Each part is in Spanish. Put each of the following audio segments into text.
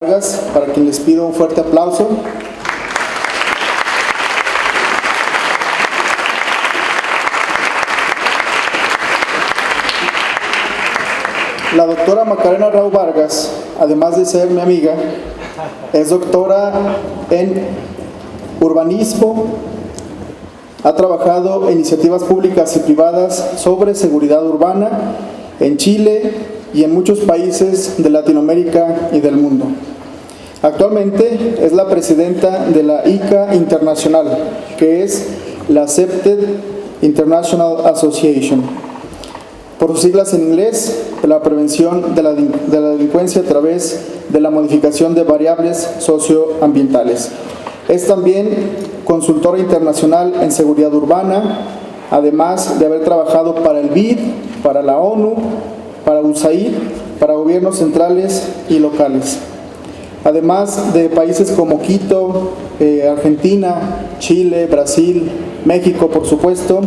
Vargas, para quien les pido un fuerte aplauso. La doctora Macarena Rao Vargas, además de ser mi amiga, es doctora en urbanismo, ha trabajado en iniciativas públicas y privadas sobre seguridad urbana en Chile y en muchos países de Latinoamérica y del mundo. Actualmente es la presidenta de la ICA Internacional, que es la Accepted International Association, por sus siglas en inglés, la prevención de la delincuencia a través de la modificación de variables socioambientales. Es también consultora internacional en seguridad urbana, además de haber trabajado para el BID, para la ONU, para USAID, para gobiernos centrales y locales. Además de países como Quito, Argentina, Chile, Brasil, México, por supuesto,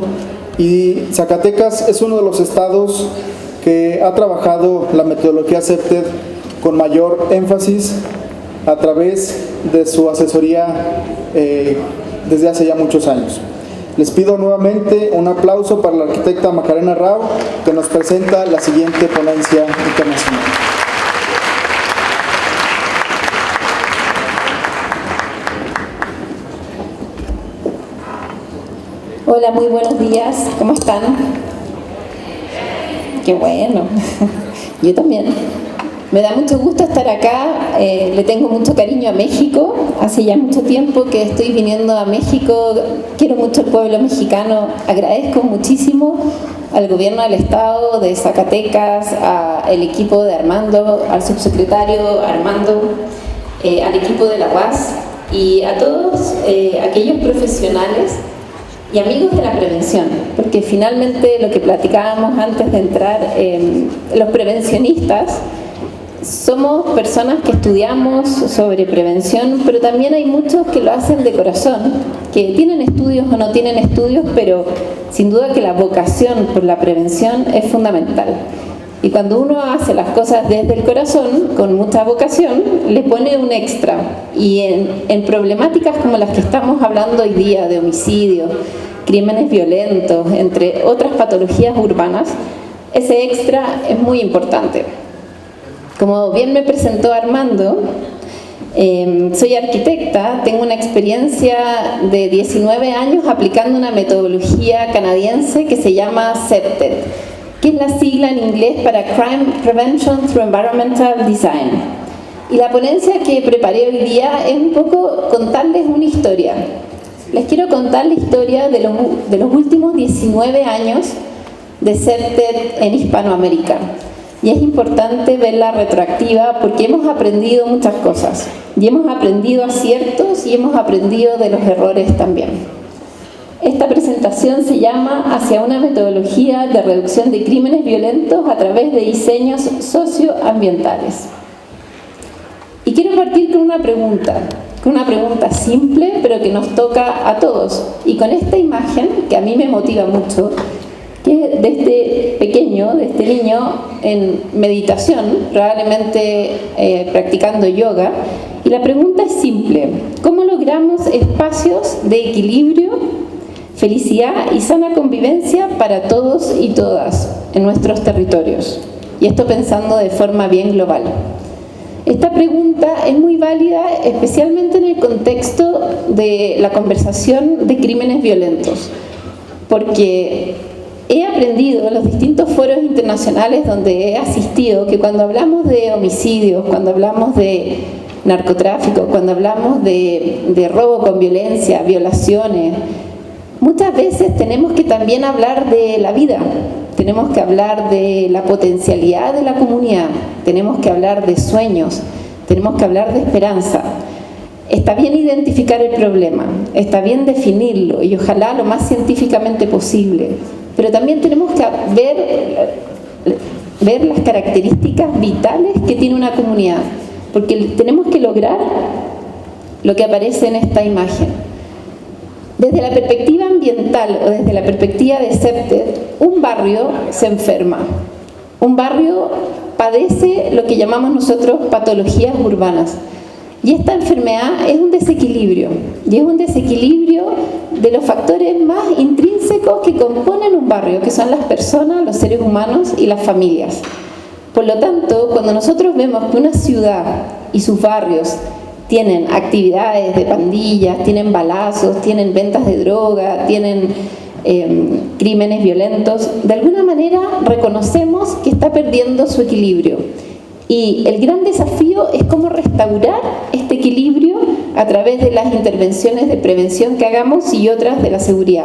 y Zacatecas es uno de los estados que ha trabajado la metodología Accepted con mayor énfasis a través de su asesoría desde hace ya muchos años. Les pido nuevamente un aplauso para la arquitecta Macarena Rao, que nos presenta la siguiente ponencia internacional. Hola, muy buenos días, ¿cómo están? Qué bueno, yo también. Me da mucho gusto estar acá, le tengo mucho cariño a México, hace ya mucho tiempo que estoy viniendo a México, quiero mucho el pueblo mexicano, agradezco muchísimo al gobierno del estado de Zacatecas, al equipo de Armando, al subsecretario Armando, al equipo de la UAS y a todos aquellos profesionales y amigos de la prevención, porque finalmente lo que platicábamos antes de entrar, los prevencionistas somos personas que estudiamos sobre prevención, pero también hay muchos que lo hacen de corazón, que tienen estudios o no tienen estudios, pero sin duda que la vocación por la prevención es fundamental. Y cuando uno hace las cosas desde el corazón, con mucha vocación, le pone un extra. Y en problemáticas como las que estamos hablando hoy día, de homicidios, crímenes violentos, entre otras patologías urbanas, ese extra es muy importante. Como bien me presentó Armando, soy arquitecta, tengo una experiencia de 19 años aplicando una metodología canadiense que se llama CEPTED, que es la sigla en inglés para Crime Prevention Through Environmental Design. Y la ponencia que preparé hoy día es un poco contarles una historia. Les quiero contar la historia de los últimos 19 años de CEPTED en Hispanoamérica. Y es importante verla retroactiva porque hemos aprendido muchas cosas. Y hemos aprendido aciertos y hemos aprendido de los errores también. Esta presentación se llama Hacia una metodología de reducción de crímenes violentos a través de diseños socioambientales. Y quiero partir con una pregunta simple, pero que nos toca a todos. Y con esta imagen, que a mí me motiva mucho, que es de este pequeño, de este niño en meditación, probablemente practicando yoga. Y la pregunta es simple: ¿cómo logramos espacios de equilibrio, felicidad y sana convivencia para todos y todas en nuestros territorios? Y esto pensando de forma bien global. Esta pregunta es muy válida, especialmente en el contexto de la conversación de crímenes violentos, porque he aprendido en los distintos foros internacionales donde he asistido que cuando hablamos de homicidios, cuando hablamos de narcotráfico, cuando hablamos de robo con violencia, violaciones, muchas veces tenemos que también hablar de la vida, tenemos que hablar de la potencialidad de la comunidad, tenemos que hablar de sueños, tenemos que hablar de esperanza. Está bien identificar el problema, está bien definirlo y ojalá lo más científicamente posible, pero también tenemos que ver las características vitales que tiene una comunidad, porque tenemos que lograr lo que aparece en esta imagen. Desde la perspectiva ambiental o desde la perspectiva de CEPTED, un barrio se enferma. Un barrio padece lo que llamamos nosotros patologías urbanas. Y esta enfermedad es un desequilibrio, y es un desequilibrio de los factores más intrínsecos que componen un barrio, que son las personas, los seres humanos y las familias. Por lo tanto, cuando nosotros vemos que una ciudad y sus barrios tienen actividades de pandillas, tienen balazos, tienen ventas de droga, tienen crímenes violentos, de alguna manera reconocemos que está perdiendo su equilibrio. Y el gran desafío es cómo restaurar este equilibrio a través de las intervenciones de prevención que hagamos y otras de la seguridad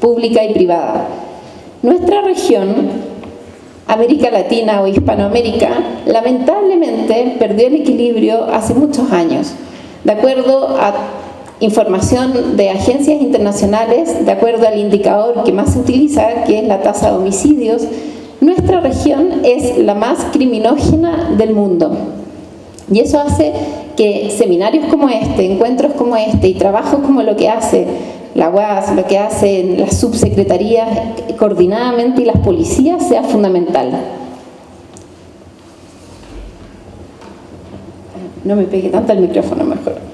pública y privada. Nuestra región, América Latina o Hispanoamérica, lamentablemente perdió el equilibrio hace muchos años. De acuerdo a información de agencias internacionales, de acuerdo al indicador que más se utiliza, que es la tasa de homicidios, nuestra región es la más criminógena del mundo. Y eso hace que seminarios como este, encuentros como este y trabajos como lo que hace la UAS, lo que hacen las subsecretarías coordinadamente y las policías sea fundamental. No me pegue tanto el micrófono, mejor.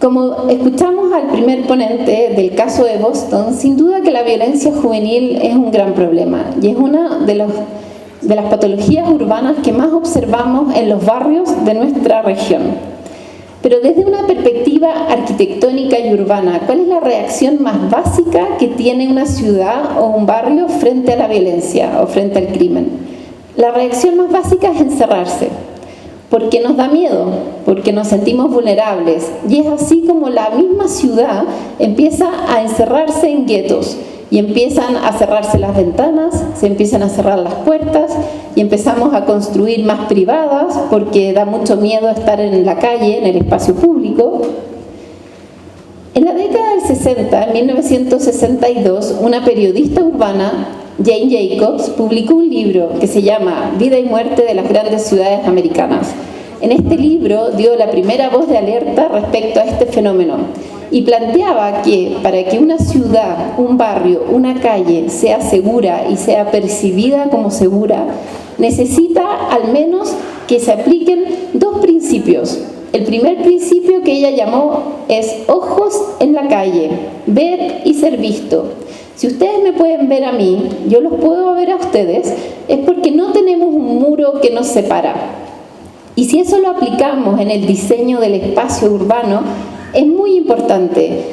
Como escuchamos al primer ponente del caso de Boston, sin duda que la violencia juvenil es un gran problema y es una de las patologías urbanas que más observamos en los barrios de nuestra región. Pero desde una perspectiva arquitectónica y urbana, ¿cuál es la reacción más básica que tiene una ciudad o un barrio frente a la violencia o frente al crimen? La reacción más básica es encerrarse. Porque nos da miedo, porque nos sentimos vulnerables. Y es así como la misma ciudad empieza a encerrarse en guetos y empiezan a cerrarse las ventanas, se empiezan a cerrar las puertas y empezamos a construir más privadas porque da mucho miedo estar en la calle, en el espacio público. En la década del 60, en 1962, una periodista urbana, Jane Jacobs, publicó un libro que se llama Vida y muerte de las grandes ciudades americanas. En este libro dio la primera voz de alerta respecto a este fenómeno y planteaba que para que una ciudad, un barrio, una calle sea segura y sea percibida como segura, necesita al menos que se apliquen dos principios. El primer principio que ella llamó es ojos en la calle, ver y ser visto. Si ustedes me pueden ver a mí, yo los puedo ver a ustedes, es porque no tenemos un muro que nos separa. Y si eso lo aplicamos en el diseño del espacio urbano, es muy importante.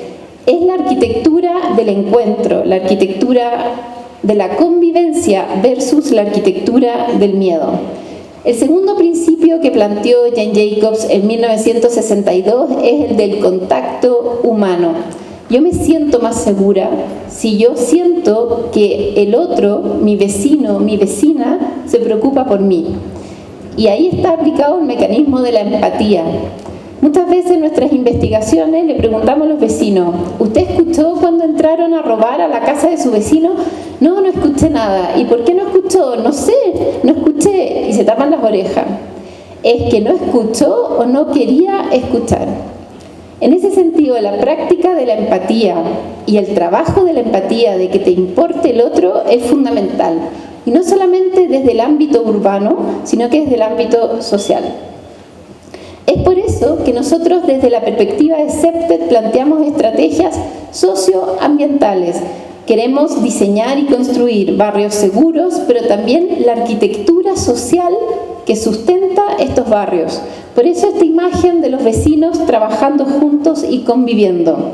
Es la arquitectura del encuentro, la arquitectura de la convivencia versus la arquitectura del miedo. El segundo principio que planteó Jane Jacobs en 1962 es el del contacto humano. Yo me siento más segura si yo siento que el otro, mi vecino, mi vecina, se preocupa por mí. Y ahí está aplicado el mecanismo de la empatía. Muchas veces en nuestras investigaciones le preguntamos a los vecinos, ¿usted escuchó cuando entraron a robar a la casa de su vecino? No, no escuché nada. ¿Y por qué no escuchó? No sé, no escuché. Y se tapan las orejas. Es que no escuchó o no quería escuchar. En ese sentido, la práctica de la empatía y el trabajo de la empatía, de que te importe el otro, es fundamental. Y no solamente desde el ámbito urbano, sino que desde el ámbito social. Es por eso que nosotros desde la perspectiva de CEPTED planteamos estrategias socioambientales. Queremos diseñar y construir barrios seguros, pero también la arquitectura social que sustenta estos barrios. Por eso esta imagen de los vecinos trabajando juntos y conviviendo.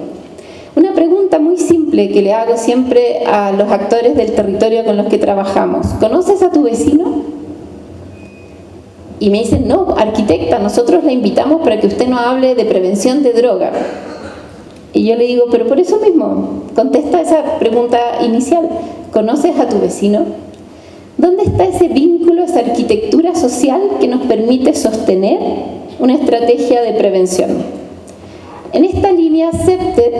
Una pregunta muy simple que le hago siempre a los actores del territorio con los que trabajamos. ¿Conoces a tu vecino? Y me dicen, no, arquitecta, nosotros la invitamos para que usted nos hable de prevención de droga. Y yo le digo, pero por eso mismo, contesta esa pregunta inicial. ¿Conoces a tu vecino? ¿Dónde está ese vínculo, esa arquitectura social que nos permite sostener una estrategia de prevención? En esta línea, CEPTED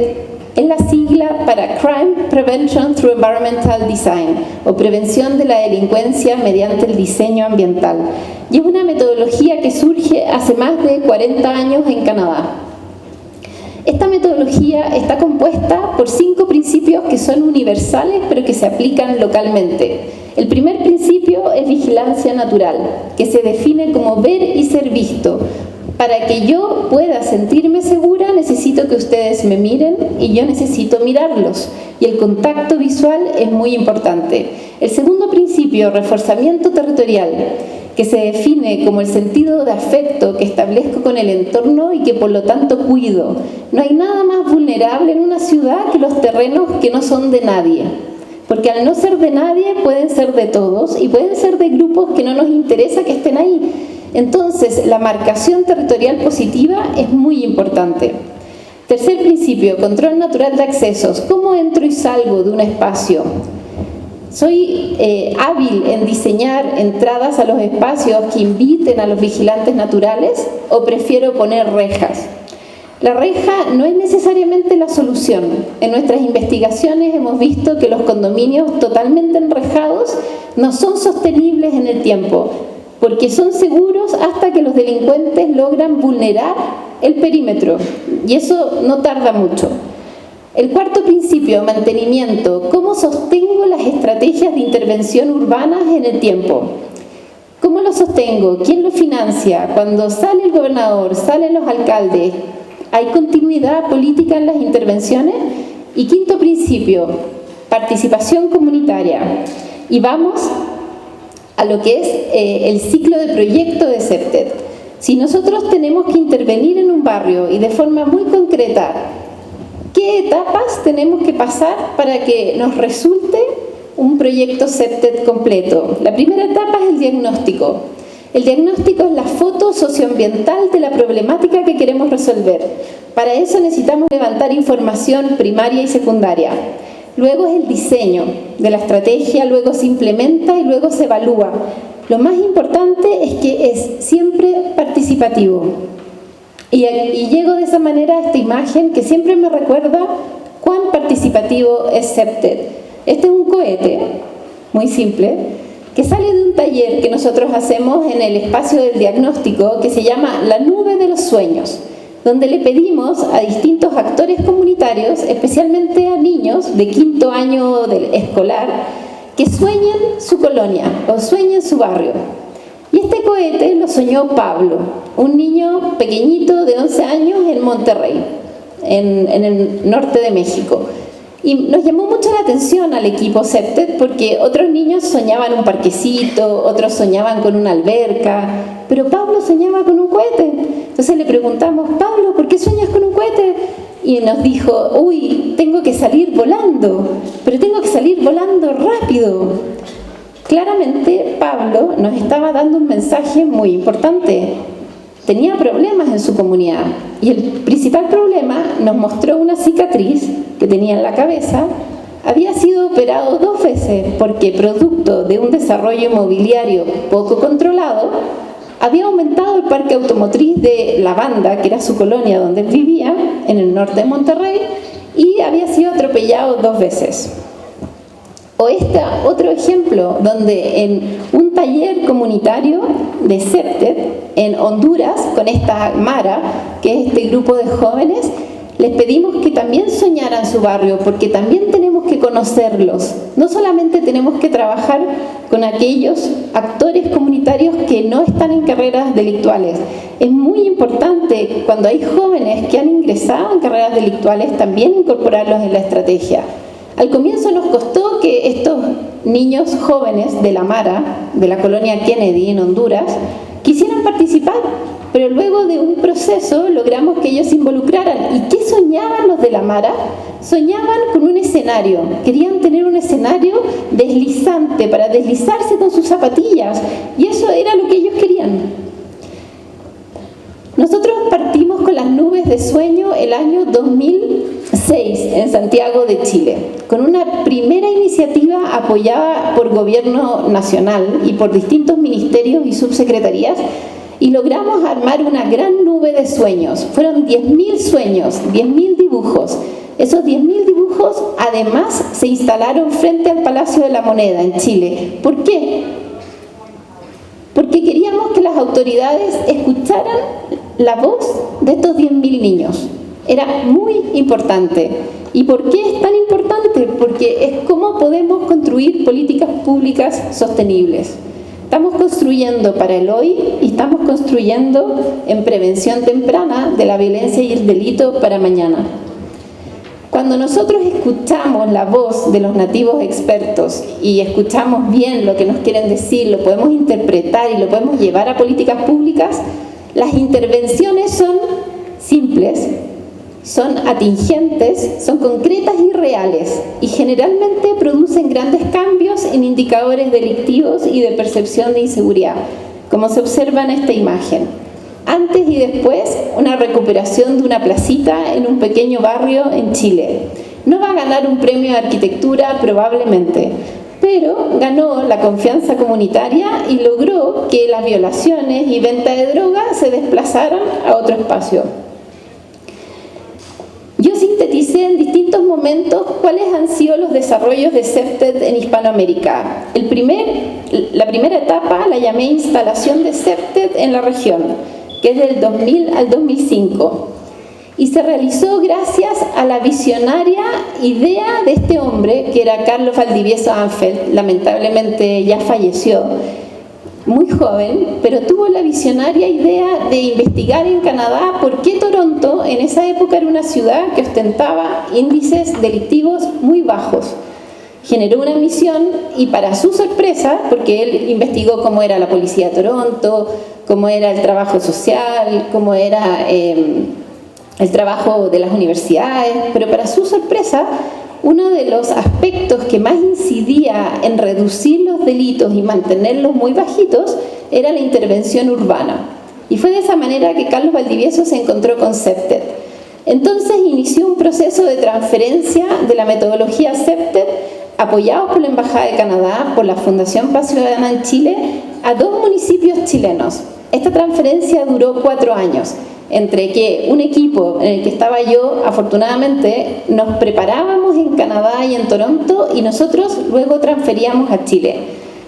es la sigla para Crime Prevention Through Environmental Design, o prevención de la delincuencia mediante el diseño ambiental. Y es una metodología que surge hace más de 40 años en Canadá. Esta metodología está compuesta por 5 principios que son universales pero que se aplican localmente. El primer principio es vigilancia natural, que se define como ver y ser visto. Para que yo pueda sentirme segura, necesito que ustedes me miren y yo necesito mirarlos. Y el contacto visual es muy importante. El segundo principio, reforzamiento territorial, que se define como el sentido de afecto que establezco con el entorno y que por lo tanto cuido. No hay nada más vulnerable en una ciudad que los terrenos que no son de nadie. Porque al no ser de nadie pueden ser de todos y pueden ser de grupos que no nos interesa que estén ahí. Entonces, la marcación territorial positiva es muy importante. Tercer principio, control natural de accesos. ¿Cómo entro y salgo de un espacio? ¿Soy hábil en diseñar entradas a los espacios que inviten a los vigilantes naturales o prefiero poner rejas? La reja no es necesariamente la solución. En nuestras investigaciones hemos visto que los condominios totalmente enrejados no son sostenibles en el tiempo, porque son seguros hasta que los delincuentes logran vulnerar el perímetro, y eso no tarda mucho. El cuarto principio, mantenimiento. ¿Cómo sostengo las estrategias de intervención urbanas en el tiempo? ¿Cómo lo sostengo? ¿Quién lo financia? Cuando sale el gobernador, salen los alcaldes, ¿hay continuidad política en las intervenciones? Y quinto principio, participación comunitaria. Y vamos a lo que es el ciclo de proyecto de CEPTED. Si nosotros tenemos que intervenir en un barrio y de forma muy concreta, ¿qué etapas tenemos que pasar para que nos resulte un proyecto CEPTED completo? La primera etapa es el diagnóstico. El diagnóstico es la foto socioambiental de la problemática que queremos resolver. Para eso necesitamos levantar información primaria y secundaria. Luego es el diseño de la estrategia, luego se implementa y luego se evalúa. Lo más importante es que es siempre participativo. Y llego de esa manera a esta imagen que siempre me recuerda cuán participativo es CEPTED. Este es un cohete, muy simple, que sale de un taller que nosotros hacemos en el espacio del diagnóstico que se llama La Nube de los Sueños, donde le pedimos a distintos actores comunitarios, especialmente a niños de 5º año escolar, que sueñen su colonia o sueñen su barrio. Y este cohete lo soñó Pablo, un niño pequeñito de 11 años en Monterrey, en el norte de México. Y nos llamó mucho la atención al equipo CEPTED porque otros niños soñaban un parquecito, otros soñaban con una alberca, pero Pablo soñaba con un cohete. Entonces le preguntamos, Pablo, ¿por qué sueñas con un cohete? Y nos dijo, uy, tengo que salir volando, pero tengo que salir volando rápido. Claramente Pablo nos estaba dando un mensaje muy importante. Tenía problemas en su comunidad y el principal problema, nos mostró una cicatriz que tenía en la cabeza. Había sido operado 2 veces porque producto de un desarrollo inmobiliario poco controlado había aumentado el parque automotriz de La Banda, que era su colonia donde él vivía, en el norte de Monterrey, y había sido atropellado 2 veces. O otro ejemplo, donde en un taller comunitario de CEPTED en Honduras, con esta Mara, que es este grupo de jóvenes, les pedimos que también soñaran su barrio, porque también tenemos que conocerlos. No solamente tenemos que trabajar con aquellos actores comunitarios que no están en carreras delictuales. Es muy importante, cuando hay jóvenes que han ingresado en carreras delictuales, también incorporarlos en la estrategia. Al comienzo nos costó que estos niños jóvenes de la Mara, de la colonia Kennedy en Honduras, quisieran participar, pero luego de un proceso logramos que ellos se involucraran. ¿Y qué soñaban los de la Mara? Soñaban con un escenario, querían tener un escenario deslizante para deslizarse con sus zapatillas, y eso era lo que ellos querían. Nosotros partimos con las nubes de sueño el año 2006 en Santiago de Chile, con una primera iniciativa apoyada por gobierno nacional y por distintos ministerios y subsecretarías, y logramos armar una gran nube de sueños. Fueron 10.000 sueños, 10.000 dibujos. Esos 10.000 dibujos además se instalaron frente al Palacio de la Moneda en Chile. ¿Por qué? Porque queríamos que las autoridades escucharan la voz de estos 10.000 niños. era muy importante. ¿Y por qué es tan importante? Porque es cómo podemos construir políticas públicas sostenibles. Estamos construyendo para el hoy y estamos construyendo en prevención temprana de la violencia y el delito para mañana. Cuando nosotros escuchamos la voz de los nativos expertos y escuchamos bien lo que nos quieren decir, lo podemos interpretar y lo podemos llevar a políticas públicas, las intervenciones son simples, son atingentes, son concretas y reales y generalmente producen grandes cambios en indicadores delictivos y de percepción de inseguridad, como se observa en esta imagen. Antes y después, una recuperación de una placita en un pequeño barrio en Chile. No va a ganar un premio de arquitectura probablemente, pero ganó la confianza comunitaria y logró que las violaciones y venta de drogas se desplazaran a otro espacio. Yo sinteticé en distintos momentos cuáles han sido los desarrollos de CEPTED en Hispanoamérica. La primera etapa la llamé instalación de CEPTED en la región, que es del 2000 al 2005. Y se realizó gracias a la visionaria idea de este hombre, que era Carlos Valdivieso Anfeld, lamentablemente ya falleció, muy joven, pero tuvo la visionaria idea de investigar en Canadá por qué Toronto en esa época era una ciudad que ostentaba índices delictivos muy bajos. Generó una misión y para su sorpresa, porque él investigó cómo era la policía de Toronto, cómo era el trabajo social, cómo era el trabajo de las universidades, pero para su sorpresa, uno de los aspectos que más incidía en reducir los delitos y mantenerlos muy bajitos era la intervención urbana. Y fue de esa manera que Carlos Valdivieso se encontró con CEPTED. Entonces inició un proceso de transferencia de la metodología CEPTED, apoyados por la Embajada de Canadá, por la Fundación Paz Ciudadana en Chile, a 2 municipios chilenos. Esta transferencia duró 4 años, entre que un equipo en el que estaba yo, afortunadamente, nos preparábamos en Canadá y en Toronto y nosotros luego transferíamos a Chile.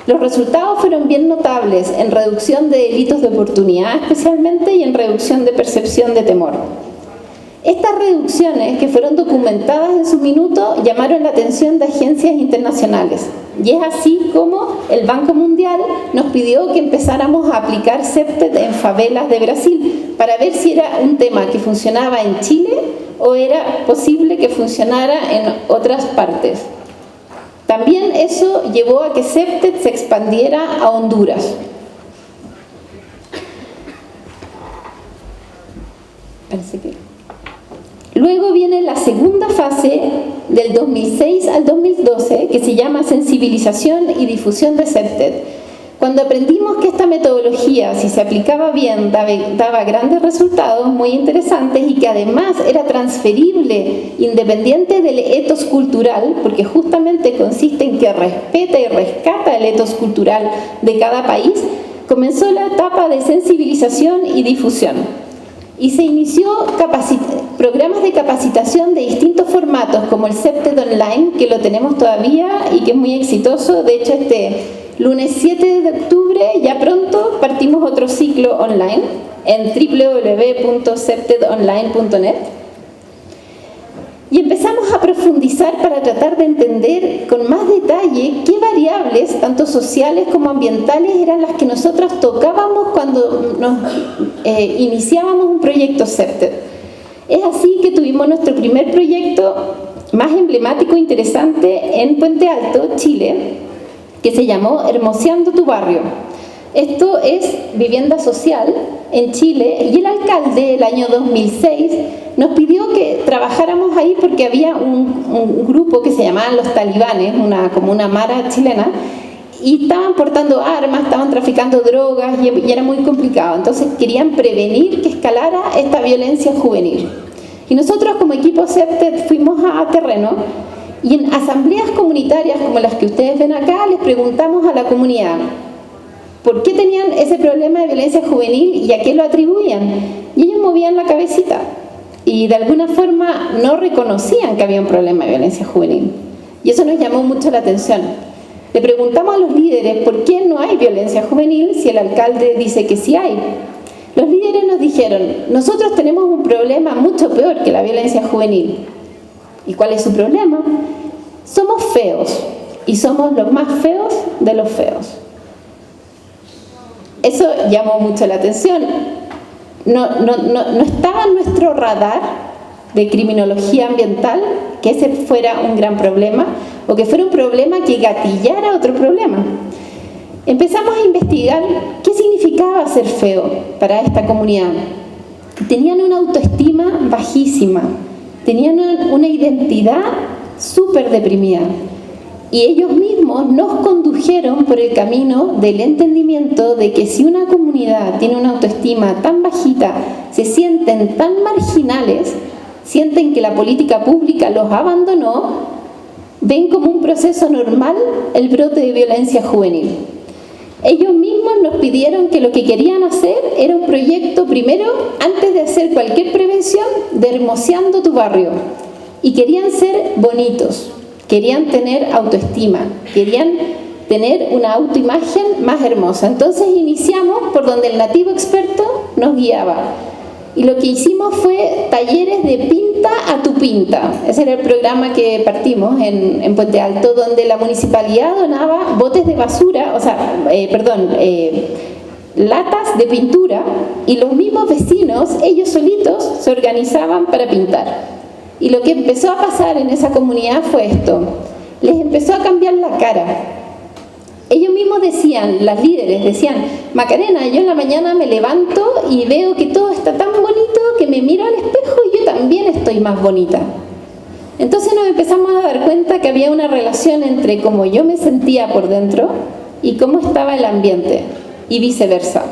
Los resultados fueron bien notables en reducción de delitos de oportunidad especialmente y en reducción de percepción de temor. Estas reducciones, que fueron documentadas en su minuto, llamaron la atención de agencias internacionales. Y es así como el Banco Mundial nos pidió que empezáramos a aplicar CEPTED en favelas de Brasil para ver si era un tema que funcionaba en Chile o era posible que funcionara en otras partes. También eso llevó a que CEPTED se expandiera a Honduras. Parece que... Luego viene la segunda fase del 2006 al 2012, que se llama sensibilización y difusión de CEPTED. Cuando aprendimos que esta metodología, si se aplicaba bien, daba grandes resultados muy interesantes y que además era transferible independiente del etos cultural, porque justamente consiste en que respeta y rescata el etos cultural de cada país, comenzó la etapa de sensibilización y difusión. Y se inició programas de capacitación de distintos formatos, como el CEPTED Online, que lo tenemos todavía y que es muy exitoso. De hecho, este lunes 7 de octubre, ya pronto, partimos otro ciclo online en www.ceptedonline.net. Y empezamos a profundizar para tratar de entender con más detalle qué variables, tanto sociales como ambientales, eran las que nosotros tocábamos cuando nos iniciábamos un proyecto CEPTED. Es así que tuvimos nuestro primer proyecto más emblemático e interesante en Puente Alto, Chile, que se llamó Hermoseando tu Barrio. Esto es vivienda social en Chile y el alcalde, el año 2006, nos pidió que trabajáramos ahí porque había un grupo que se llamaban los talibanes, como una mara chilena, y estaban portando armas, estaban traficando drogas y era muy complicado. Entonces querían prevenir que escalara esta violencia juvenil. Y nosotros como equipo CEPTED fuimos a terreno y en asambleas comunitarias como las que ustedes ven acá les preguntamos a la comunidad ¿por qué tenían ese problema de violencia juvenil y a qué lo atribuían? Y ellos movían la cabecita y de alguna forma no reconocían que había un problema de violencia juvenil. Y eso nos llamó mucho la atención. Le preguntamos a los líderes por qué no hay violencia juvenil si el alcalde dice que sí hay. Los líderes nos dijeron, nosotros tenemos un problema mucho peor que la violencia juvenil. ¿Y cuál es su problema? Somos feos y somos los más feos de los feos. Eso llamó mucho la atención. No estaba en nuestro radar de criminología ambiental que ese fuera un gran problema o que fuera un problema que gatillara otro problema. Empezamos a investigar qué significaba ser feo para esta comunidad. Tenían una autoestima bajísima, tenían una identidad súper deprimida. Y ellos mismos nos condujeron por el camino del entendimiento de que si una comunidad tiene una autoestima tan bajita, se sienten tan marginales, sienten que la política pública los abandonó, ven como un proceso normal el brote de violencia juvenil. Ellos mismos nos pidieron que lo que querían hacer era un proyecto, primero, antes de hacer cualquier prevención, de hermoseando tu barrio. Y querían ser bonitos, querían tener autoestima, querían tener una autoimagen más hermosa. Entonces iniciamos por donde el nativo experto nos guiaba. Y lo que hicimos fue talleres de pinta a tu pinta. Ese era el programa que partimos en Puente Alto, donde la municipalidad donaba botes de basura, latas de pintura, y los mismos vecinos, ellos solitos, se organizaban para pintar. Y lo que empezó a pasar en esa comunidad fue esto. Les empezó a cambiar la cara. Ellos mismos decían, las líderes decían, Macarena, yo en la mañana me levanto y veo que todo está tan bonito que me miro al espejo y yo también estoy más bonita. Entonces nos empezamos a dar cuenta que había una relación entre cómo yo me sentía por dentro y cómo estaba el ambiente, y viceversa.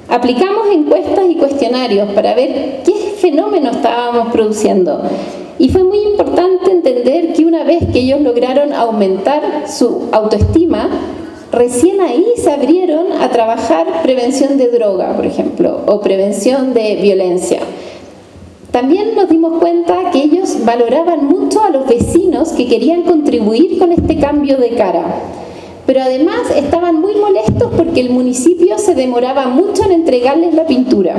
Aplicamos encuestas y cuestionarios para ver qué fenómeno estábamos produciendo. Y fue muy importante entender que una vez que ellos lograron aumentar su autoestima, recién ahí se abrieron a trabajar prevención de droga, por ejemplo, o prevención de violencia. También nos dimos cuenta que ellos valoraban mucho a los vecinos que querían contribuir con este cambio de cara. Pero además estaban muy molestos porque el municipio se demoraba mucho en entregarles la pintura.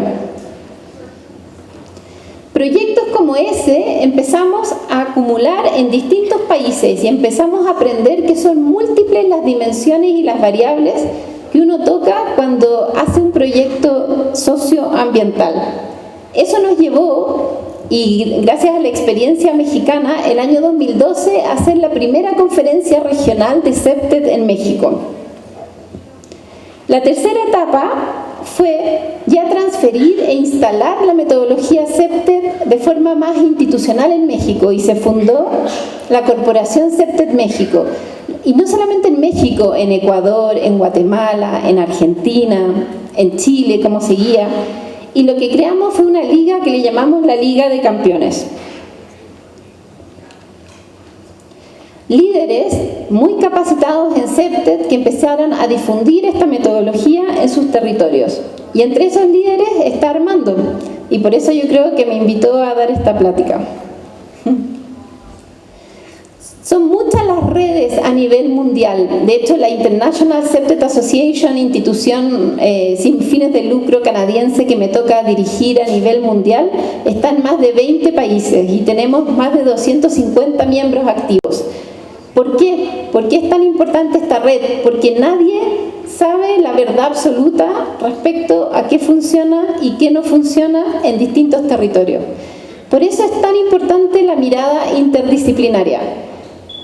Proyectos como ese empezamos a acumular en distintos países y empezamos a aprender que son múltiples las dimensiones y las variables que uno toca cuando hace un proyecto socioambiental. Eso nos llevó, y gracias a la experiencia mexicana, el año 2012 a hacer la primera conferencia regional de CEPTED en México. La tercera etapa fue ya transferir e instalar la metodología CEPTED de forma más institucional en México, y se fundó la Corporación CEPTED México. Y no solamente en México, en Ecuador, en Guatemala, en Argentina, en Chile, como seguía. Y lo que creamos fue una liga que le llamamos la Liga de Campeones. Líderes muy capacitados en CEPTED que empezaron a difundir esta metodología en sus territorios. Y entre esos líderes está Armando, y por eso yo creo que me invitó a dar esta plática. Son muchas las redes a nivel mundial. De hecho, la International CEPTED Association, institución sin fines de lucro canadiense que me toca dirigir a nivel mundial, está en más de 20 países y tenemos más de 250 miembros activos. ¿Por qué? ¿Por qué es tan importante esta red? Porque nadie sabe la verdad absoluta respecto a qué funciona y qué no funciona en distintos territorios. Por eso es tan importante la mirada interdisciplinaria,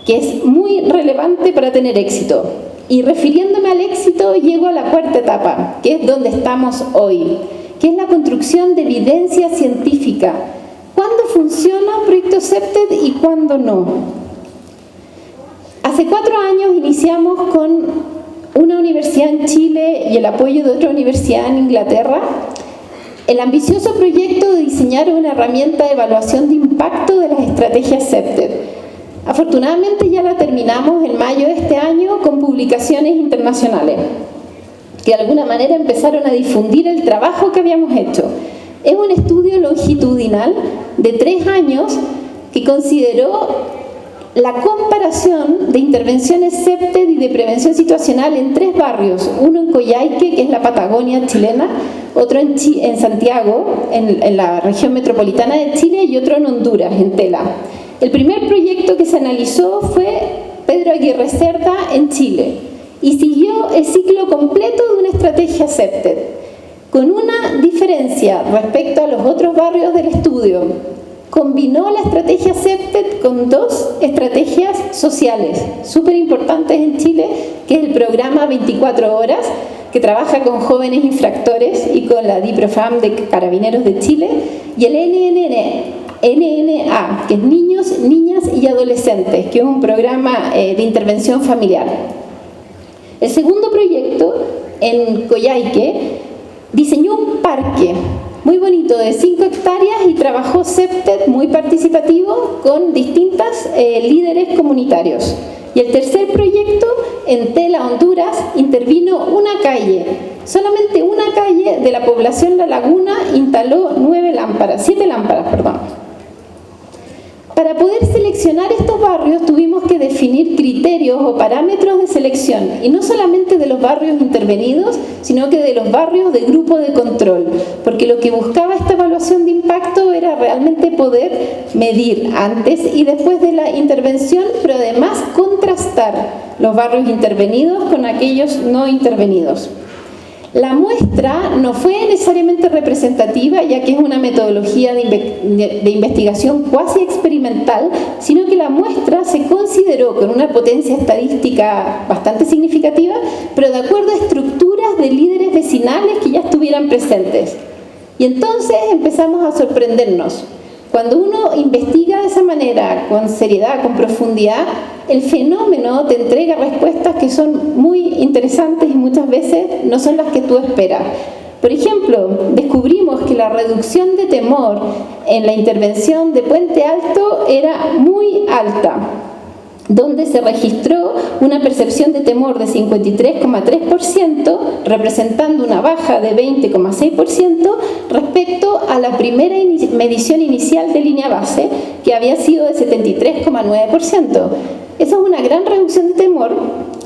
que es muy relevante para tener éxito. Y refiriéndome al éxito, llego a la cuarta etapa, que es donde estamos hoy, que es la construcción de evidencia científica. ¿Cuándo funciona un proyecto CEPTED y cuándo no? Hace 4 años iniciamos con una universidad en Chile y el apoyo de otra universidad en Inglaterra el ambicioso proyecto de diseñar una herramienta de evaluación de impacto de las estrategias CEPTED. Afortunadamente ya la terminamos en mayo de este año con publicaciones internacionales que de alguna manera empezaron a difundir el trabajo que habíamos hecho. Es un estudio longitudinal de 3 años que consideró la comparación de intervenciones CEPTED y de prevención situacional en 3 barrios, uno en Coyhaique, que es la Patagonia chilena, otro en Santiago, en la región metropolitana de Chile, y otro en Honduras, en Tela. El primer proyecto que se analizó fue Pedro Aguirre Cerda en Chile y siguió el ciclo completo de una estrategia CEPTED, con una diferencia respecto a los otros barrios del estudio. Combinó la estrategia CEPTED con 2 estrategias sociales súper importantes en Chile, que es el programa 24 horas, que trabaja con jóvenes infractores y con la DIPROFAM de Carabineros de Chile, y el NNA, que es Niños, Niñas y Adolescentes, que es un programa de intervención familiar. El segundo proyecto, en Coyhaique, diseñó un parque muy bonito de 5 hectáreas y trabajó CEPTED muy participativo con distintas líderes comunitarios. Y el tercer proyecto, en Tela, Honduras, intervino una calle, solamente una calle de la población La Laguna, instaló 7 lámparas. Para poder seleccionar estos barrios tuvimos que definir criterios o parámetros de selección, y no solamente de los barrios intervenidos, sino que de los barrios de grupo de control, porque lo que buscaba esta evaluación de impacto era realmente poder medir antes y después de la intervención, pero además contrastar los barrios intervenidos con aquellos no intervenidos. La muestra no fue necesariamente representativa, ya que es una metodología de investigación cuasi experimental, sino que la muestra se consideró con una potencia estadística bastante significativa, pero de acuerdo a estructuras de líderes vecinales que ya estuvieran presentes. Y entonces empezamos a sorprendernos. Cuando uno investiga de esa manera, con seriedad, con profundidad, el fenómeno te entrega respuestas que son muy interesantes y muchas veces no son las que tú esperas. Por ejemplo, descubrimos que la reducción de temor en la intervención de Puente Alto era muy alta, donde se registró una percepción de temor de 53,3%, representando una baja de 20,6% respecto a la primera medición inicial de línea base, que había sido de 73,9%. Esa es una gran reducción de temor,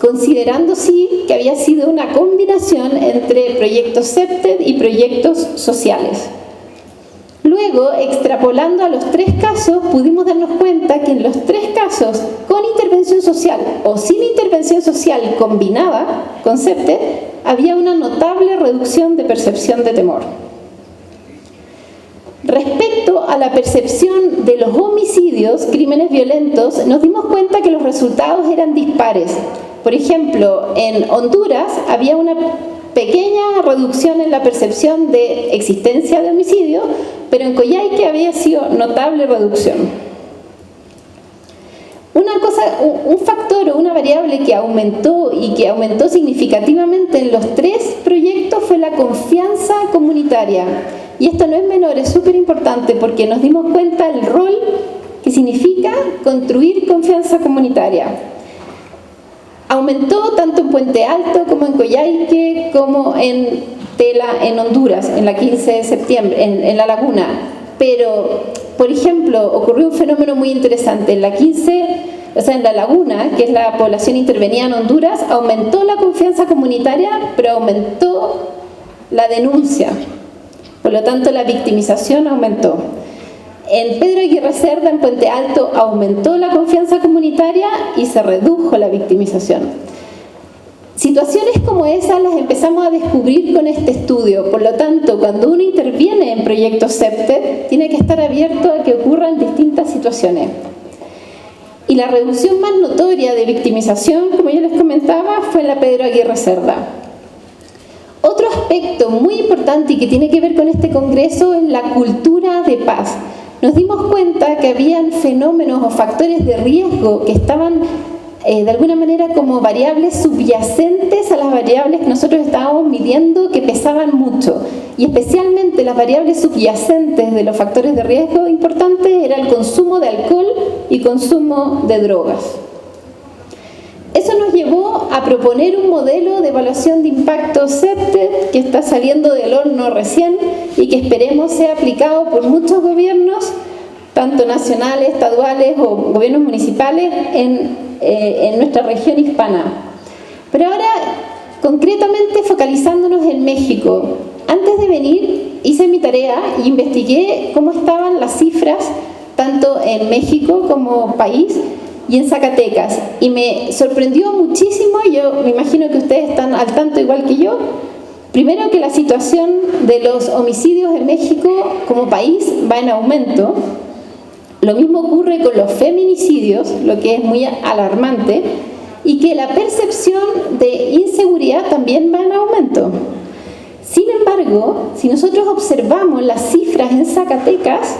considerando sí que había sido una combinación entre proyectos CEPTED y proyectos sociales. Luego, extrapolando a los 3 casos, pudimos darnos cuenta que en los 3 casos, con intervención social o sin intervención social combinada con CEPTED, había una notable reducción de percepción de temor. Respecto a la percepción de los homicidios, crímenes violentos, nos dimos cuenta que los resultados eran dispares. Por ejemplo, en Honduras había una pequeña reducción en la percepción de existencia de homicidio, pero en Coyhaique había sido notable reducción. Un factor o una variable que aumentó significativamente en los 3 proyectos fue la confianza comunitaria. Y esto no es menor, es súper importante porque nos dimos cuenta del rol que significa construir confianza comunitaria. Aumentó tanto en Puente Alto como en Coyhaique, como en Tela, en Honduras, en la 15 de septiembre, en La Laguna. Pero, por ejemplo, ocurrió un fenómeno muy interesante. En La Laguna, que es la población intervenida en Honduras, aumentó la confianza comunitaria, pero aumentó la denuncia. Por lo tanto, la victimización aumentó. En Pedro Aguirre Cerda, en Puente Alto, aumentó la confianza comunitaria y se redujo la victimización. Situaciones como esas las empezamos a descubrir con este estudio. Por lo tanto, cuando uno interviene en proyectos CEPTED, tiene que estar abierto a que ocurran distintas situaciones. Y la reducción más notoria de victimización, como yo les comentaba, fue en la Pedro Aguirre Cerda. Otro aspecto muy importante y que tiene que ver con este congreso es la cultura de paz. Nos dimos cuenta que habían fenómenos o factores de riesgo que estaban de alguna manera como variables subyacentes a las variables que nosotros estábamos midiendo, que pesaban mucho. Y especialmente las variables subyacentes de los factores de riesgo importantes era el consumo de alcohol y consumo de drogas. Eso nos llevó a proponer un modelo de evaluación de impacto CEPTED que está saliendo del horno recién y que esperemos sea aplicado por muchos gobiernos, tanto nacionales, estaduales o gobiernos municipales en nuestra región hispana. Pero ahora, concretamente focalizándonos en México, antes de venir hice mi tarea y investigué cómo estaban las cifras tanto en México como país y en Zacatecas, y me sorprendió muchísimo. Yo me imagino que ustedes están al tanto igual que yo. Primero, que la situación de los homicidios en México como país va en aumento. Lo mismo ocurre con los feminicidios, lo que es muy alarmante, y que la percepción de inseguridad también va en aumento. Sin embargo, si nosotros observamos las cifras en Zacatecas,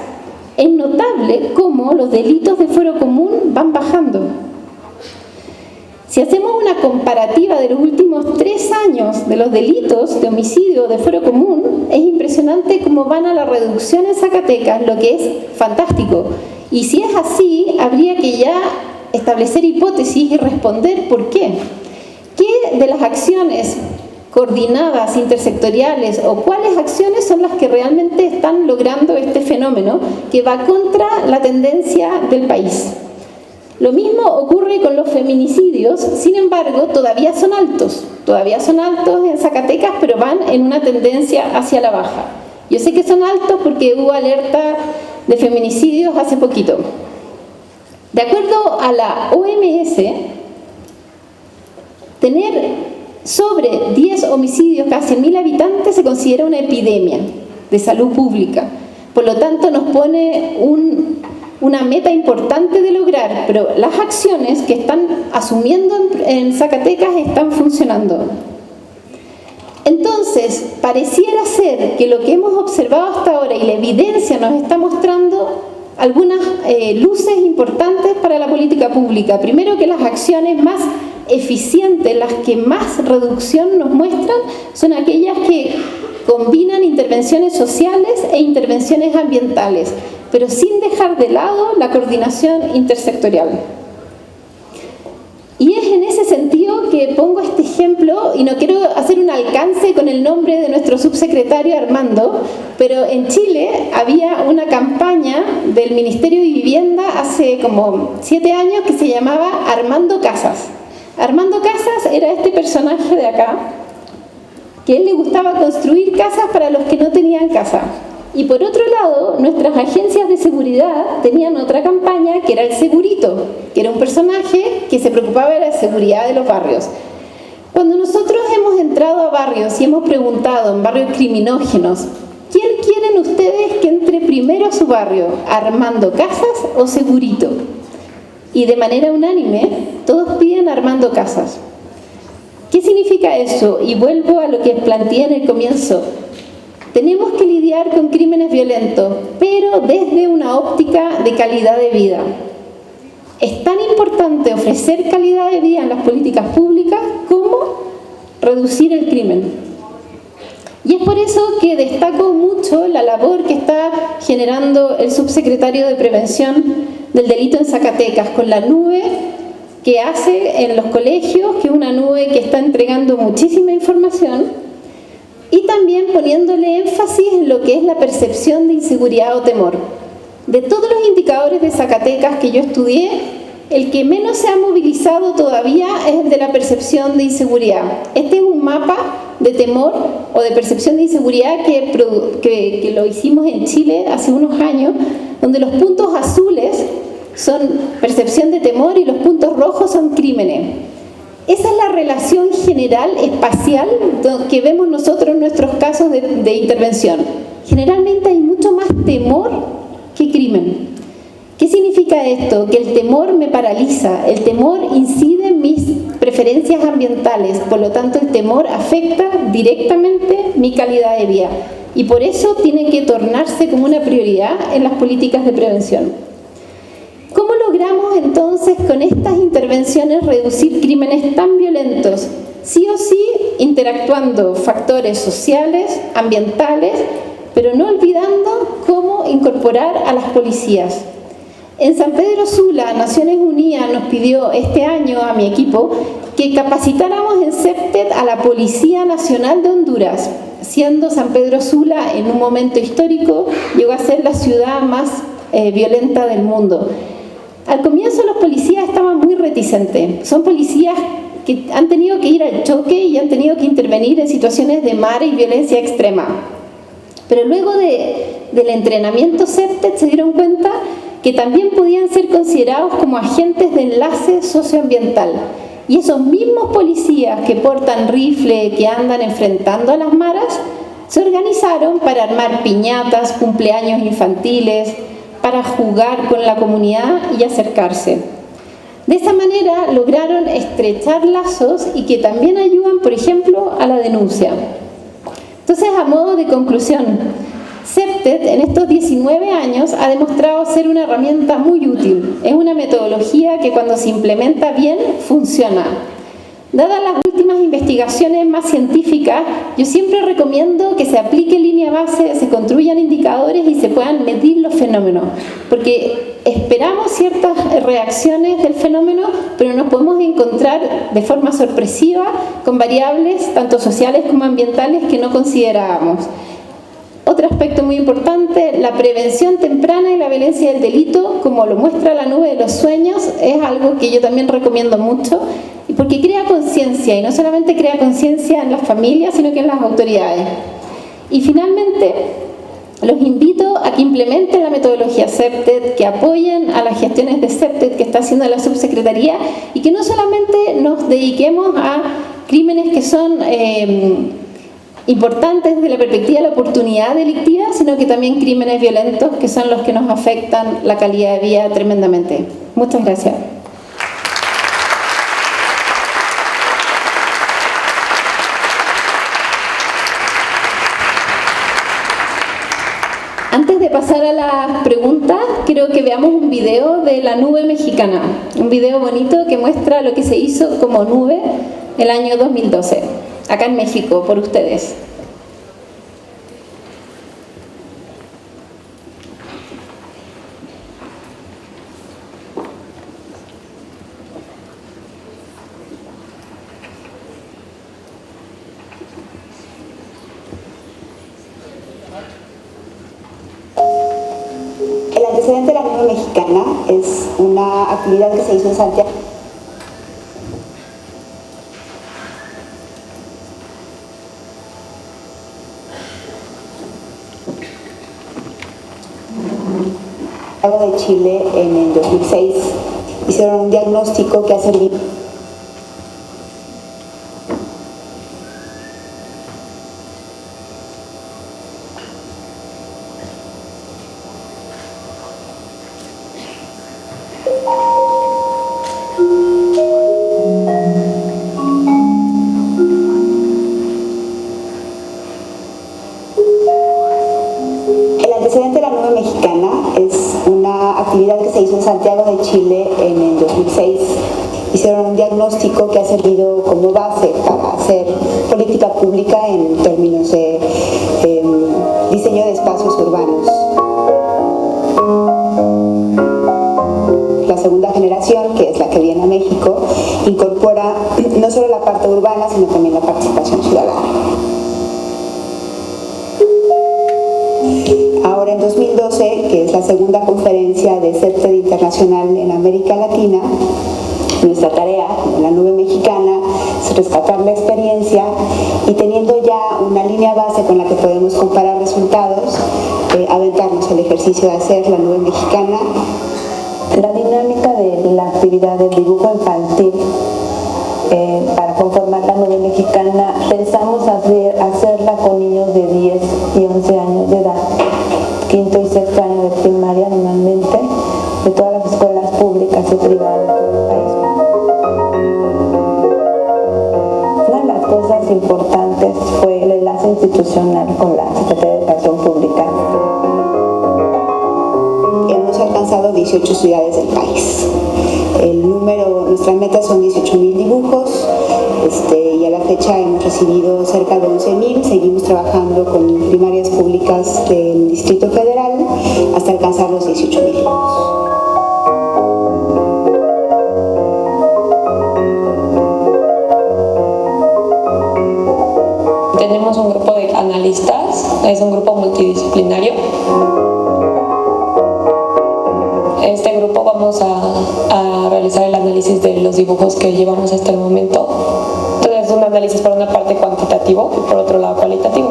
es notable cómo los delitos de fuero común van bajando. Si hacemos una comparativa de los últimos 3 años de los delitos de homicidio de fuero común, es impresionante cómo van a la reducción en Zacatecas, lo que es fantástico. Y si es así, habría que ya establecer hipótesis y responder por qué. ¿Qué de las acciones coordinadas, intersectoriales, o cuáles acciones son las que realmente están logrando este fenómeno que va contra la tendencia del país? Lo mismo ocurre con los feminicidios, sin embargo, todavía son altos en Zacatecas, pero van en una tendencia hacia la baja. Yo sé que son altos porque hubo alerta de feminicidios hace poquito. De acuerdo a la OMS, tener sobre 10 homicidios cada 100.000 habitantes se considera una epidemia de salud pública. Por lo tanto, nos pone una meta importante de lograr, pero las acciones que están asumiendo en Zacatecas están funcionando. Entonces, pareciera ser que lo que hemos observado hasta ahora y la evidencia nos está mostrando algunas luces importantes para la política pública. Primero, que las acciones más eficientes, las que más reducción nos muestran, son aquellas que combinan intervenciones sociales e intervenciones ambientales, pero sin dejar de lado la coordinación intersectorial. Y es en ese sentido que pongo este ejemplo, y no quiero hacer un alcance con el nombre de nuestro subsecretario Armando, pero en Chile había una campaña del Ministerio de Vivienda hace como 7 años que se llamaba Armando Casas. Armando Casas era este personaje de acá, que a él le gustaba construir casas para los que no tenían casa. Y por otro lado, nuestras agencias de seguridad tenían otra campaña que era el Segurito, que era un personaje que se preocupaba de la seguridad de los barrios. Cuando nosotros hemos entrado a barrios y hemos preguntado en barrios criminógenos, ¿quién quieren ustedes que entre primero a su barrio? ¿Armando Casas o Segurito? Y de manera unánime, todos piden Armando Casas. ¿Qué significa eso? Y vuelvo a lo que planteé en el comienzo. Tenemos que lidiar con crímenes violentos, pero desde una óptica de calidad de vida. Es tan importante ofrecer calidad de vida en las políticas públicas como reducir el crimen. Y es por eso que destaco mucho la labor que está generando el subsecretario de Prevención del Delito en Zacatecas, con la nube que hace en los colegios, que es una nube que está entregando muchísima información, y también poniéndole énfasis en lo que es la percepción de inseguridad o temor. De todos los indicadores de Zacatecas que yo estudié, el que menos se ha movilizado todavía es el de la percepción de inseguridad. Este es un mapa de temor o de percepción de inseguridad que lo hicimos en Chile hace unos años, donde los puntos azules son percepción de temor y los puntos rojos son crímenes. Esa es la relación general espacial que vemos nosotros en nuestros casos de intervención. Generalmente hay mucho más temor que crimen. ¿Qué significa esto? Que el temor me paraliza, el temor incide en mis preferencias ambientales, por lo tanto el temor afecta directamente mi calidad de vida y por eso tiene que tornarse como una prioridad en las políticas de prevención. ¿Cómo logramos entonces con estas intervenciones reducir crímenes tan violentos? Sí o sí interactuando factores sociales, ambientales, pero no olvidando cómo incorporar a las policías. En San Pedro Sula, Naciones Unidas nos pidió este año a mi equipo que capacitáramos en CEPTED a la Policía Nacional de Honduras, siendo San Pedro Sula en un momento histórico llegó a ser la ciudad más violenta del mundo. Al comienzo los policías estaban muy reticentes. Son policías que han tenido que ir al choque y han tenido que intervenir en situaciones de mar y violencia extrema. Pero luego del entrenamiento CEPTED se dieron cuenta que también podían ser considerados como agentes de enlace socioambiental. Y esos mismos policías que portan rifle, que andan enfrentando a las maras, se organizaron para armar piñatas, cumpleaños infantiles, para jugar con la comunidad y acercarse. De esa manera lograron estrechar lazos y que también ayudan, por ejemplo, a la denuncia. Entonces, a modo de conclusión, CEPTED en estos 19 años ha demostrado ser una herramienta muy útil. Es una metodología que cuando se implementa bien, funciona. Dadas las últimas investigaciones más científicas, yo siempre recomiendo que se aplique línea base, se construyan indicadores y se puedan medir los fenómenos, porque esperamos ciertas reacciones del fenómeno, pero nos podemos encontrar de forma sorpresiva con variables tanto sociales como ambientales que no considerábamos. Otro aspecto muy importante, la prevención temprana de la violencia del delito, como lo muestra la nube de los sueños, es algo que yo también recomiendo mucho, porque crea conciencia, y no solamente crea conciencia en las familias, sino que en las autoridades. Y finalmente, los invito a que implementen la metodología CEPTED, que apoyen a las gestiones de CEPTED que está haciendo la subsecretaría, y que no solamente nos dediquemos a crímenes que son importantes desde la perspectiva de la oportunidad delictiva, sino que también crímenes violentos que son los que nos afectan la calidad de vida tremendamente. Muchas gracias. Antes de pasar a las preguntas, quiero que veamos un video de la nube mexicana, un video bonito que muestra lo que se hizo como nube el año 2012, acá en México, por ustedes. El antecedente de la nube mexicana es una actividad que se hizo en Santiago. De Chile en el 2006 hicieron un diagnóstico que ha servido que se hizo en Santiago de Chile en el 2006. Hicieron un diagnóstico que ha servido como base para hacer política pública en términos de diseño de espacios urbanos. La segunda generación, que es la que viene a México, incorpora no solo la parte urbana, sino también la participación ciudadana. Ahora en 2012, que es la segunda conferencia de CEPTED Internacional en América Latina, nuestra tarea en la nube mexicana es rescatar la experiencia y teniendo ya una línea base con la que podemos comparar resultados, aventarnos el ejercicio de hacer la nube mexicana. La dinámica de la actividad del dibujo infantil para conformar la nube mexicana, pensamos hacerla con niños de 10 y 11 años de edad, quinto y sexto año de primaria normalmente, de todas las escuelas públicas y privadas de todo el país. Una de las cosas importantes fue el enlace institucional con la Secretaría de Educación Pública. Hemos alcanzado 18 ciudades del país. Nuestra meta son 18,000 dibujos y a la fecha hemos recibido cerca de 11,000. Seguimos trabajando con primarias públicas del Distrito Federal hasta alcanzar los 18,000 dibujos. Tenemos un grupo de analistas, es un grupo multidisciplinario. dibujos que llevamos hasta el momento. Entonces es un análisis por una parte cuantitativo y por otro lado cualitativo.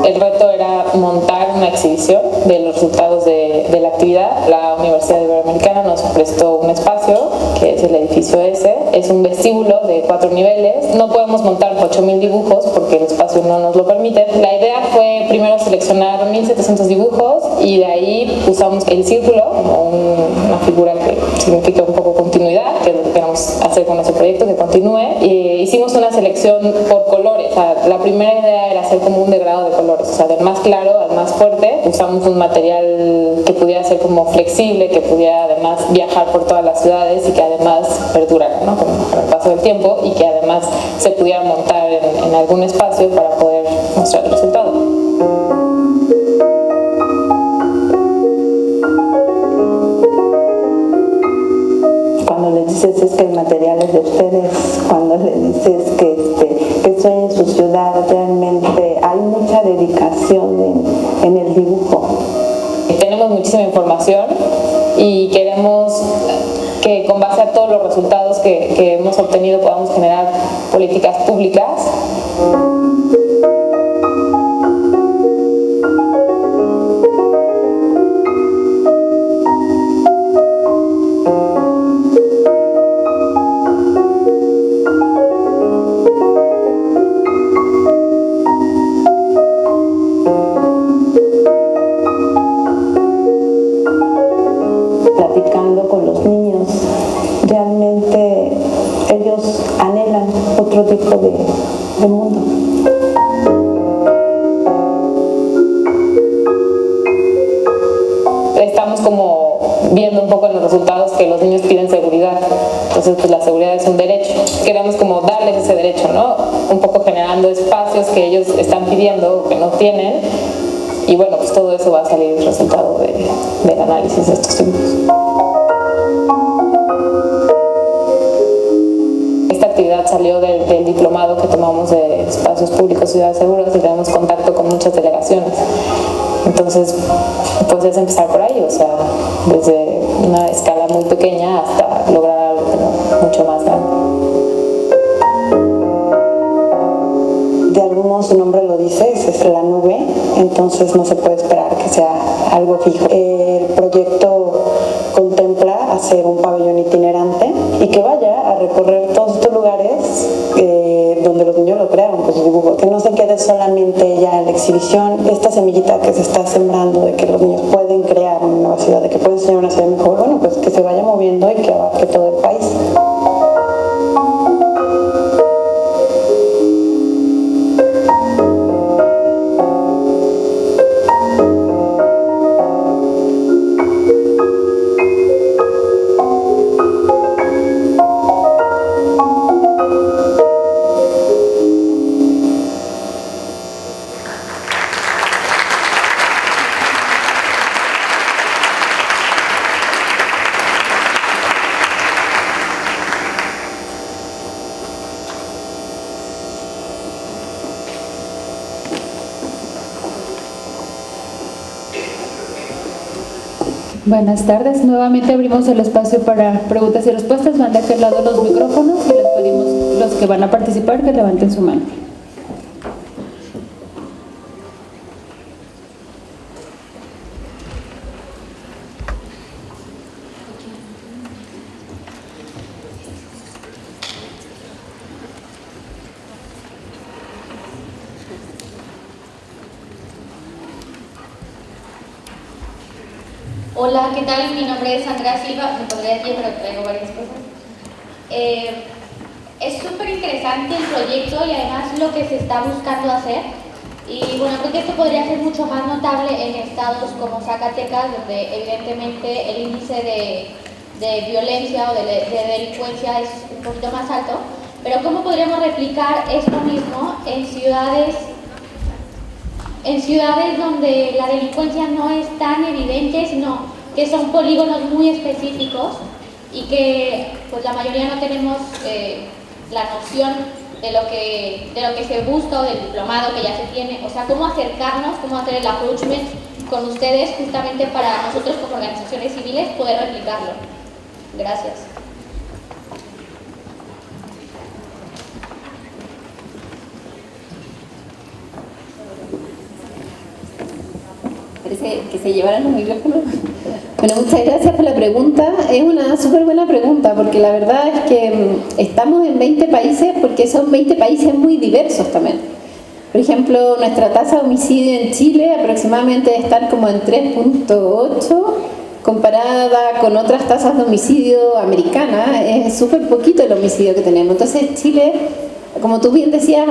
El reto era montar una exhibición de los resultados de la actividad. La Universidad Iberoamericana nos prestó un espacio, que es el edificio S. Es un vestíbulo de 4 niveles. No podemos montar 8,000 dibujos porque el espacio no nos lo permite. La idea fue primero seleccionar 1,700 dibujos y de ahí usamos el círculo como una figura que significa un poco continuidad, que es lo que queremos hacer con ese proyecto, que continúe. Hicimos una selección por colores. O sea, la primera idea era hacer como un degrado de colores, o sea, del más claro al más fuerte. Usamos un material que pudiera ser como flexible, que pudiera además viajar por todas las ciudades y que además perdurara, ¿no?, con el paso del tiempo, y que además se pudiera montar en algún espacio para poder mostrar el resultado. Cuando les dices es que el material es de ustedes, cuando les dices que sueñen su ciudad, realmente hay mucha dedicación en el dibujo. Tenemos muchísima información y queremos que con base a todos los resultados que hemos obtenido podamos generar políticas públicas. Platicando con los niños, realmente ellos anhelan otro tipo de mundo. Estamos como viendo un poco en los resultados que los niños piden seguridad, entonces pues la seguridad es un derecho. Queremos como darles ese derecho, ¿no? Un poco generando espacios que ellos están pidiendo, que no tienen, y bueno, pues todo eso va a salir el resultado del análisis de estos dibujos. Esta actividad salió del diplomado que tomamos de espacios públicos, ciudades seguras, y tenemos contacto con muchas delegaciones. Entonces, pues es empezar por ahí, o sea, desde una escala muy pequeña hasta lograr algo mucho más grande. De algún modo su nombre lo dice, es la nube, entonces no se puede esperar que sea algo fijo. El proyecto contempla hacer un pabellón itinerante y que vaya a recorrer todos estos lugares donde los niños lo crearon con sus dibujos, que no se quede solamente ya en la exhibición, esta semillita que se está sembrando de que los niños pueden crear una nueva ciudad, de que pueden soñar una ciudad mejor, bueno, pues que se vaya moviendo y que abarque todo el país. Buenas tardes, nuevamente abrimos el espacio para preguntas y respuestas. Van de aquel lado los micrófonos y les pedimos los que van a participar que levanten su mano. Hola, ¿qué tal? Mi nombre es Andrea Silva, me podría decir, pero traigo varias cosas. Es súper interesante el proyecto y además lo que se está buscando hacer. Y bueno, creo que esto podría ser mucho más notable en estados como Zacatecas, donde evidentemente el índice de violencia o de delincuencia es un poquito más alto. Pero ¿cómo podríamos replicar esto mismo en ciudades donde la delincuencia no es tan evidente, sino que son polígonos muy específicos y que pues la mayoría no tenemos la noción de lo que se busca o del diplomado que ya se tiene, o sea, cómo acercarnos, cómo hacer el approachment con ustedes justamente para nosotros como organizaciones civiles poder replicarlo. Gracias. Parece que se llevaran los micrófonos. Bueno, muchas gracias por la pregunta. Es una súper buena pregunta porque la verdad es que estamos en 20 países porque son 20 países muy diversos también. Por ejemplo, nuestra tasa de homicidio en Chile aproximadamente debe estar como en 3.8 comparada con otras tasas de homicidio americanas. Es súper poquito el homicidio que tenemos. Entonces Chile, como tú bien decías,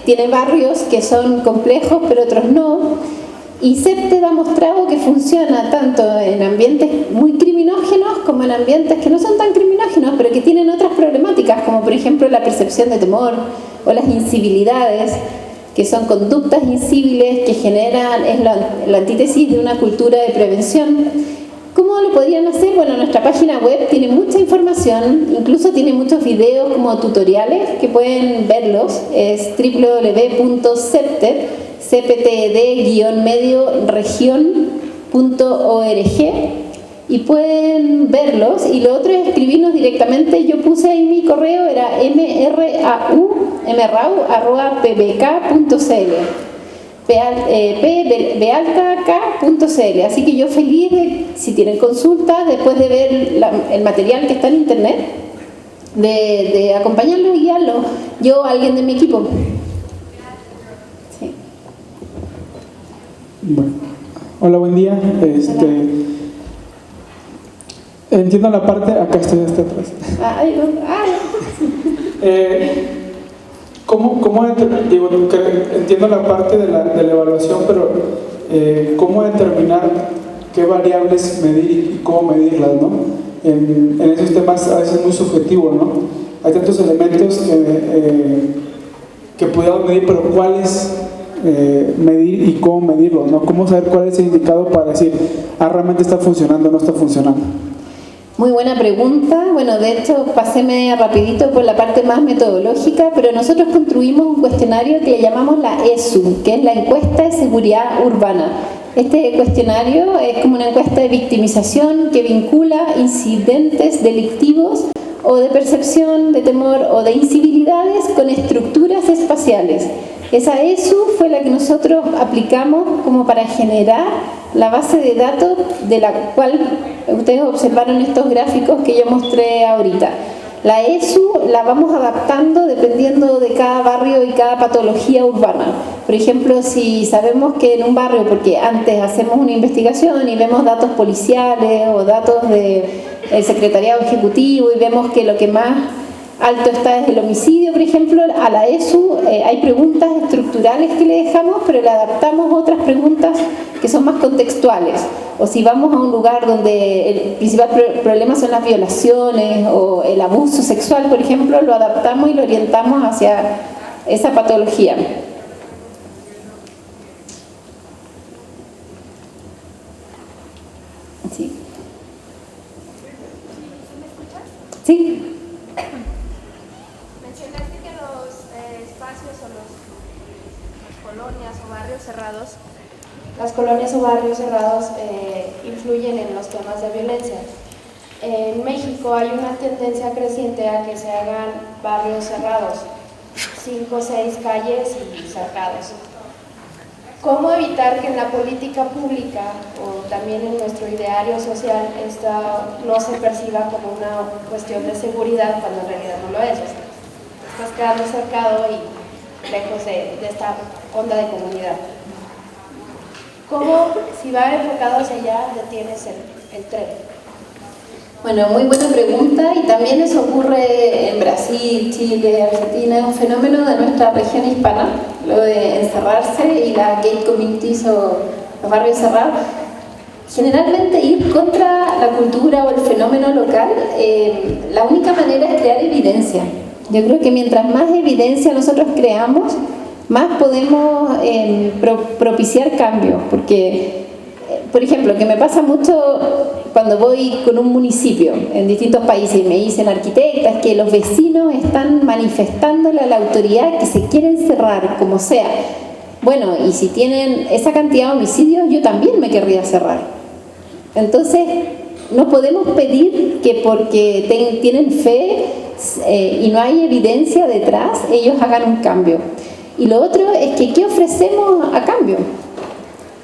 tiene barrios que son complejos pero otros no. Y CEPTED ha mostrado que funciona tanto en ambientes muy criminógenos como en ambientes que no son tan criminógenos, pero que tienen otras problemáticas, como por ejemplo la percepción de temor o las incivilidades, que son conductas incíviles que generan, es la antítesis de una cultura de prevención. ¿Cómo lo podrían hacer? Bueno, nuestra página web tiene mucha información, incluso tiene muchos videos como tutoriales que pueden verlos, es www.cepted, cptd-medio-región.org, y pueden verlos. Y lo otro es escribirnos directamente. Yo puse ahí mi correo, era mrau@pbk.cl, así que yo feliz de, si tienen consultas después de ver el material que está en internet, de acompañarlos y guiarlos, yo o alguien de mi equipo. Bueno, hola, buen día. Entiendo la parte, acá estoy hasta atrás. Entiendo la parte de la evaluación, pero ¿cómo determinar qué variables medir y cómo medirlas, ¿no? En esos temas a veces es muy subjetivo, ¿no? Hay tantos elementos que pudiéramos medir, pero ¿cuáles medir y cómo medirlo, ¿no? ¿Cómo saber cuál es el indicado para decir, realmente está funcionando o no está funcionando? Muy buena pregunta. Bueno, de hecho, paséme rapidito por la parte más metodológica, pero nosotros construimos un cuestionario que le llamamos la ESU, que es la Encuesta de Seguridad Urbana. Este cuestionario es como una encuesta de victimización que vincula incidentes delictivos o de percepción de temor o de incivilidades con estructuras espaciales. Esa ESU fue la que nosotros aplicamos como para generar la base de datos de la cual ustedes observaron estos gráficos que yo mostré ahorita. La ESU la vamos adaptando dependiendo de cada barrio y cada patología urbana. Por ejemplo, si sabemos que en un barrio, porque antes hacemos una investigación y vemos datos policiales o datos del secretariado ejecutivo y vemos que lo que más alto está es el homicidio, por ejemplo, a la ESU hay preguntas estructurales que le dejamos, pero le adaptamos otras preguntas que son más contextuales. O si vamos a un lugar donde el principal problema son las violaciones o el abuso sexual, por ejemplo, lo adaptamos y lo orientamos hacia esa patología. Sí. ¿Sí? Mencionaste que los espacios o las colonias o barrios cerrados, influyen en los temas de violencia. En México hay una tendencia creciente a que se hagan barrios cerrados, 5 o 6 calles y cercados. ¿Cómo evitar que en la política pública o también en nuestro ideario social esta no se perciba como una cuestión de seguridad cuando en realidad no lo es? O sea, estás quedando cercado y lejos de esta onda de comunidad. ¿Cómo, si va enfocado hacia allá, detienes el tren? Bueno, muy buena pregunta, y también eso ocurre en Brasil, Chile, Argentina, es un fenómeno de nuestra región hispana, lo de encerrarse y las gate communities o los barrios cerrados. Generalmente ir contra la cultura o el fenómeno local, la única manera es crear evidencia. Yo creo que mientras más evidencia nosotros creamos, más podemos propiciar cambios, porque por ejemplo, que me pasa mucho cuando voy con un municipio en distintos países y me dicen arquitectas que los vecinos están manifestándole a la autoridad que se quieren cerrar, como sea. Bueno, y si tienen esa cantidad de homicidios, yo también me querría cerrar. Entonces, no podemos pedir que porque tienen fe y no hay evidencia detrás, ellos hagan un cambio. Y lo otro es que, ¿qué ofrecemos a cambio?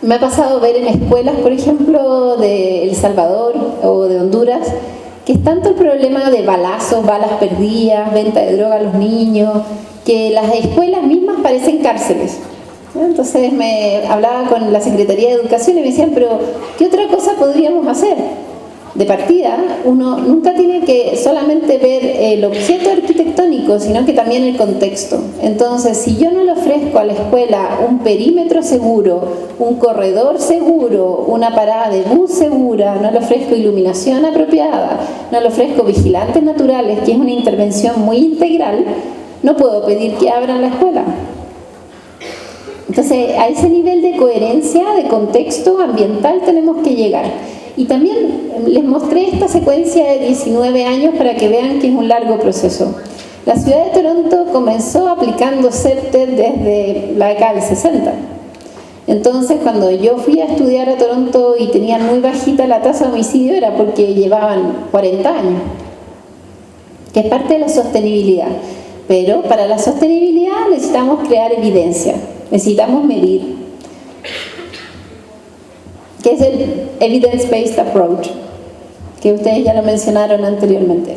Me ha pasado ver en escuelas, por ejemplo, de El Salvador o de Honduras, que es tanto el problema de balazos, balas perdidas, venta de droga a los niños, que las escuelas mismas parecen cárceles. Entonces me hablaba con la Secretaría de Educación y me decían, pero ¿qué otra cosa podríamos hacer? De partida, uno nunca tiene que solamente ver el objeto arquitectónico, sino que también el contexto. Entonces, si yo no le ofrezco a la escuela un perímetro seguro, un corredor seguro, una parada de bus segura, no le ofrezco iluminación apropiada, no le ofrezco vigilantes naturales, que es una intervención muy integral, no puedo pedir que abran la escuela. Entonces, a ese nivel de coherencia, de contexto ambiental tenemos que llegar. Y también les mostré esta secuencia de 19 años para que vean que es un largo proceso. La ciudad de Toronto comenzó aplicando CERTED desde la década del 60. Entonces, cuando yo fui a estudiar a Toronto y tenían muy bajita la tasa de homicidio, era porque llevaban 40 años, que es parte de la sostenibilidad. Pero para la sostenibilidad necesitamos crear evidencia, necesitamos medir, que es el Evidence-Based Approach, que ustedes ya lo mencionaron anteriormente.